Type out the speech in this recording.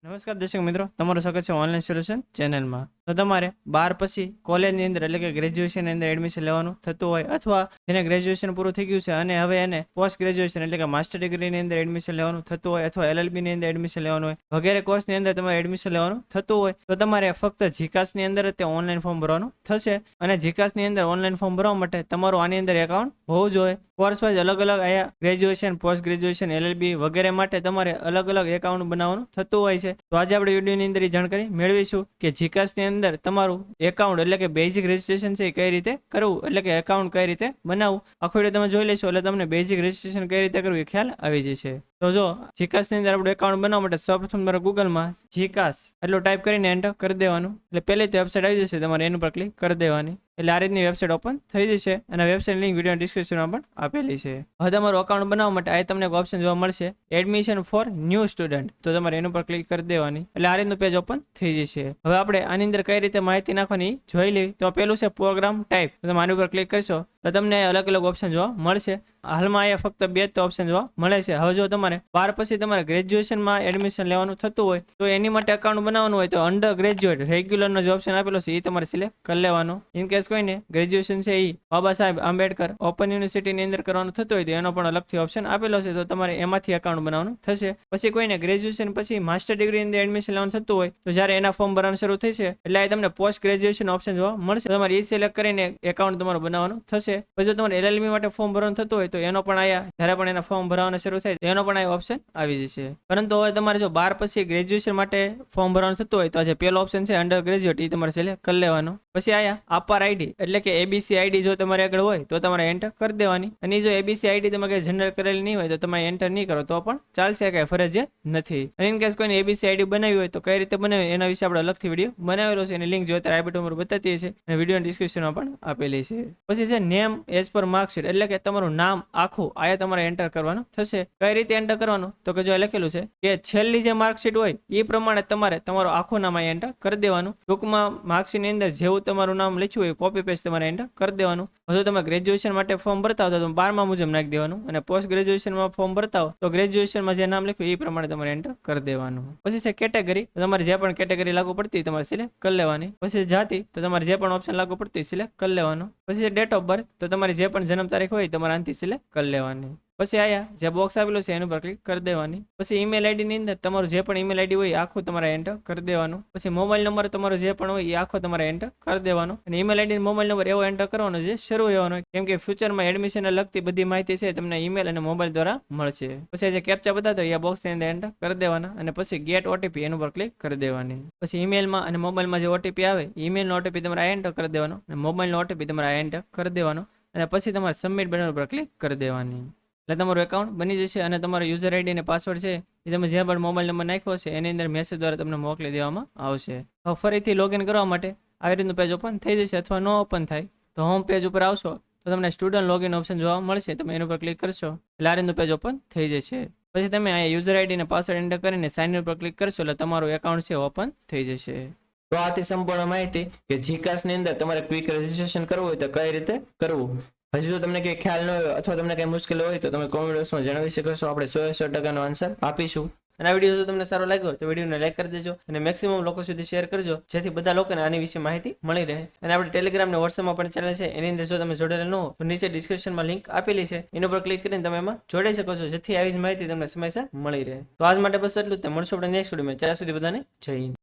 નમસ્કાર દર્શક મિત્રો, તમારું સ્વાગત છે ઓનલાઈન સોલ્યુશન ચેનલમાં. તો તમારે 12 પછી કોલેજની અંદર એટલે કે ગ્રેજ્યુએશનની અંદર એડમિશન લેવાનું થતું હોય, અથવા જેને ગ્રેજ્યુએશન પૂરું થઈ ગયું છે અને હવે એને પોસ્ટ ગ્રેજ્યુએશન એટલે કે માસ્ટર ડિગ્રીની અંદર એડમિશન લેવાનું થતું હોય, અથવા LLBની અંદર એડમિશન લેવાનું હોય, વગેરે કોર્સની અંદર તમારે એડમિશન લેવાનું થતું હોય, તો તમારે ફક્ત જીકાસની અંદર તે ઓનલાઈન ફોર્મ ભરવાનું થશે. અને જીકાસની અંદર ઓનલાઈન ફોર્મ ભરવા માટે તમારું આની અંદર એકાઉન્ટ હોવું જોઈએ. કોર્સ વાઇઝ અલગ અલગ આયા ગ્રેજ્યુએશન, પોસ્ટ ગ્રેજ્યુએશન, LLB વગેરે માટે તમારે અલગ અલગ એકાઉન્ટ બનાવવાનું થતું હોય છે. તો આજે આપણે વિડીયોની અંદર એ જાણકારી મેળવીશું કે જીકાસની અંદર તમારું એકાઉન્ટ એટલે કે બેઝિક રજિસ્ટ્રેશન છે કઈ રીતે કરવું, એટલે કે એકાઉન્ટ કઈ રીતે બનાવવું, આખો વિડીયો તમે જોઈ લેશો એટલે તમને બેઝિક રજિસ્ટ્રેશન કઈ રીતે કરવું એ ખ્યાલ આવી જશે. તો જો જીકાસની અંદર આપણું એકાઉન્ટ બનાવવા માટે સૌપ્રથમ તમારે ગૂગલમાં જીકાસ એટલું ટાઈપ કરીને એન્ટર કરી દેવાનું, એટલે પહેલી તો વેબસાઇટ આવી જશે, તમારે એની પર ક્લિક કરી દેવાની, એટલે આ રીતની વેબસાઇટ ઓપન થઈ જશે. અને વેબસાઇટ લિંક વિડીયો ડિસ્ક્રિપ્શનમાં પણ આપેલી છે. હવે તમારું એકાઉન્ટ બનાવવા માટે આ તમને એક ઓપ્શન જોવા મળશે, એડમિશન ફોર ન્યૂ સ્ટુડન્ટ, તો તમારે એનું પર ક્લિક કરી દેવાની, એટલે આ રીતનું પેજ ઓપન થઈ જશે. હવે આપણે આની અંદર કઈ રીતે માહિતી નાખવાની જોઈ લેવી. તો પેલું છે પ્રોગ્રામ ટાઈપ, તો તમે આની ઉપર ક્લિક કરશો તો તમને અલગ અલગ ઓપ્શન જોવા મળશે. હાલમાં અહીંયા ફક્ત 2 જ ઓપ્શન જોવા મળે છે. હવે જો તમારે 12 પછી તમારે ગ્રેજ્યુએશનમાં એડમિશન લેવાનું થતું હોય તો એની માટે એકાઉન્ટ બનાવવાનું હોય તો અંડર ગ્રેજ્યુએટ રેગ્યુલરનો જે ઓપ્શન આપેલો છે એ તમારે સિલેક્ટ કરી લેવાનો. ઇન કેસ કોઈને ગ્રેજ્યુએશન છે એ બાબા સાહેબ આંબેડકર ઓપન યુનિવર્સિટીની અંદર કરવાનું થતું હોય તો એનો પણ અલગથી ઓપ્શન આપેલો છે, તો તમારે એમાંથી એકાઉન્ટ બનાવવાનું થશે. પછી કોઈને ગ્રેજ્યુએશન પછી માસ્ટર ડિગ્રીની અંદર એડમિશન લેવાનું થતું હોય તો જ્યારે એના ફોર્મ ભરવાનું શરૂ થશે એટલે એ તમને પોસ્ટ ગ્રેજ્યુએશન ઓપ્શન જોવા મળશે, તમારે એ સિલેક્ટ કરીને એકાઉન્ટ તમારું બનાવવાનું થશે. પછી જો તમારે LLB માટે ફોર્મ ભરવાનું થતું હોય તો એનો પણ આયા જ્યારે પણ એના ફોર્મ ભરવાનું શરૂ થાય એનો પણ આ ઓપ્શન આવી જશે. પરંતુ હવે તમારે જો 12 પછી ગ્રેજ્યુએશન માટે ફોર્મ ભરવાનું થતું હોય તો જે પહેલો ઓપ્શન છે અંડર ગ્રેજ્યુએટ એ તમારે સિલેક્ટ કરી લેવાનો. પછી આયા અપાર આઈડી એટલે કે ABC આઈડી જો તમારે આગળ હોય તો તમારે એન્ટર કરી દેવાની, અને જો ABC આઈડી તમે કઈ જનરેટ કરેલી નહીં હોય તો તમે એન્ટર નહીં કરો તો પણ ચાલશે, કઈ ફરજિયાત નથી. અને ઇન કેસ કોઈને ABC આઈડી બનાવી હોય તો કઈ રીતે બનાવી એના વિશે આપણે અલગથી વિડીયો બનાવેલો છે, એની લિંક જો અત્યારે આ બટન ઉપર બતાતી છે અને વિડીયો ડિસ્ક્રિપ્શનમાં પણ આપેલી છે. પછી છે નેમ એઝ પર માર્કશીટ એટલે કે તમારું નામ આખું આયા તમારે એન્ટર કરવાનું થશે. કઈ રીતે એન્ટર કરવાનું તો કે જો લખેલું છે કે છેલ્લી જે માર્કશીટ હોય એ પ્રમાણે તમારે તમારું આખું નામ અહીંયા એન્ટર કરી દેવાનું. ટૂંકમાં માર્કશીટની અંદર જેવું તમારું નામ લખ્યું હોય કોપી પેસ્ટ તમારે એન્ટર કરી દેવાનું. જો તમે ગ્રેજ્યુએશન માટે ફોર્મ ભરતા હો તો તમે 12મા મુજબ નાખી દેવાનું, અને પોસ્ટ ગ્રેજ્યુએશનમાં ફોર્મ ભરતા હો તો ગ્રેજ્યુએશનમાં જે નામ લખ્યું એ પ્રમાણે તમારે એન્ટર કરી દેવાનું. પછી છે કેટેગરી, તમારે જે પણ કેટેગરી લાગુ પડતી તમારે સિલેક્ટ કરી લેવાની. પછી જાતિ, તો તમારે જે પણ ઓપ્શન લાગુ પડતી સિલેક્ટ કરી લેવાનું. પછી ડેટ ઓફ બર્થ, તો તમારી જે પણ જન્મ તારીખ હોય તમારે આનાથી સિલેક્ટ કરી લેવાની. પછી આયા જે બોક્સ આપેલું છે એનું પર ક્લિક કરી દેવાની. પછી ઈમેલ આઈડી ની અંદર તમારું જે પણ ઈમેલ આઈડી હોય આખું તમારે એન્ટર કરી દેવાનું. પછી મોબાઈલ નંબર તમારો જે પણ હોય એ આખો તમારે એન્ટર કરી દેવાનો, અને ઈમેલ આઈડી મોબાઈલ નંબર એવો એન્ટર કરવાનો જે શરૂ રહેવાનો, કેમ કે ફ્યુચરમાં એડમિશનને લગતી બધી માહિતી છે તમને ઈમેલ અને મોબાઈલ દ્વારા મળશે. પછી જે કેપ્ચા બતાતો એ બોક્સ ની અંદર એન્ટર કરી દેવાના, અને પછી ગેટ OTP એનું પર ક્લિક કરી દેવાની. પછી ઈમેલમાં અને મોબાઈલમાં જે OTP આવે ઈમેલનો OTP તમારે આ એન્ટર કરી દેવાનો, અને મોબાઈલનો OTP તમારે આ એન્ટર કરી દેવાનો, અને પછી તમારે સબમિટ બટન પર ક્લિક કરી દેવાની. એટલે તમારું એકાઉન્ટ બની જશે. અને તમારો યુઝર આઈડી અને પાસવર્ડ છે એ તમે જે પણ મોબાઈલ નંબર નાખ્યો છે એની અંદર મેસેજ દ્વારા તમને મોકલી દેવામાં આવશે. હવે ફરીથી લોગિન કરવા માટે આવી રીતનું પેજ ઓપન થઈ જશે, અથવા ન ઓપન થાય તો હોમ પેજ ઉપર આવશો તો તમને સ્ટુડન્ટ લોગિન ઓપ્શન જોવા મળશે, તમે એના પર ક્લિક કરશો એટલે આ રીતનું પેજ ઓપન થઈ જશે. પછી તમે આ યુઝર આઈડી અને પાસવર્ડ એન્ટર કરીને સાઇન ઇન પર ક્લિક કરશો એટલે તમારું એકાઉન્ટ છે ઓપન થઈ જશે. તો આ તે સંપૂર્ણ માહિતી કે જીકાસની અંદર તમારે ક્વિક રજિસ્ટ્રેશન કરવું હોય તો કઈ રીતે કરવું. હજી જો તમને કઈ ખ્યાલ ન હોય અથવા તમને કઈ મુશ્કેલ હોય તો તમે કોમેન્ટ બોક્સમાં જણાવી શકો છો, આપણે 100% આન્સર આપીશું. અને આ વિડીયો જો તમને સારો લાગ્યો તો વિડીયોને લાઈક કરી દેજો અને મેક્સિમમ લોકો સુધી શેર કરજો, જેથી બધા લોકોને આની વિશે માહિતી મળી રહે. અને આપણે ટેલિગ્રામ અને વોટ્સએપમાં પણ ચેનલ છે, એની અંદર જો તમે જોડેલા ન હો તો નીચે ડિસ્ક્રિપ્શનમાં લિંક આપેલી છે, એના પર ક્લિક કરીને તમે એમાં જોડાઈ શકો છો, જેથી આવી જ માહિતી તમને સમયસર મળી રહે. તો આજ માટે બસ એટલું જ. મળશું આપણે નેક્સ્ટ વિડીયોમાં. ત્યાં સુધી બધાને જય હિન્દ.